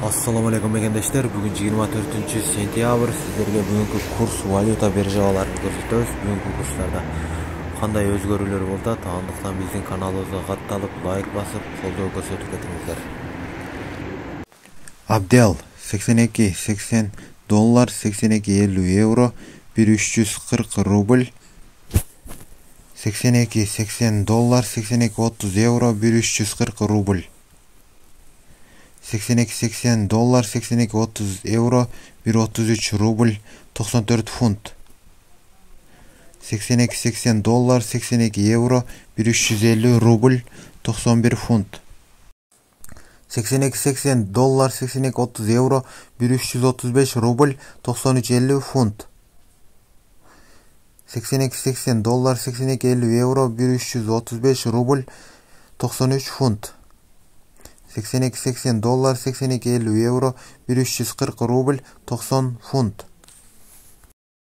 Assalamu alaikum gençler. Bugün 24 sentyabr. Sizlerge bugünkü kurs valyuta birjalaарын көрсөтөбүz. Bugünkü kurslarda кандай өзгөрүүлөр болду? Андыктан биздин каналыбызга катталып, лайк басып, колдоо көрсөтүп кетиңиздер. Абдел 82.80 доллар, 82.50 евро, 1340 рубль. 82.80 доллар, 82.30 евро, 1340 рубль. 82.80 доллар, 82.30 евро, 1.33 рубль, 94 фунт. 82.80 доллар, 82 евро, 1350 рубль, 91 фунт. 82.80 доллар, 82.30 евро, 1335 рубль, 93.50 фунт. 82.80 доллар, 82.50 евро, 1335 рубль, 93 фунт. 82.80 доллар, 82.50 евро, 1340 рубль, 90 фунт.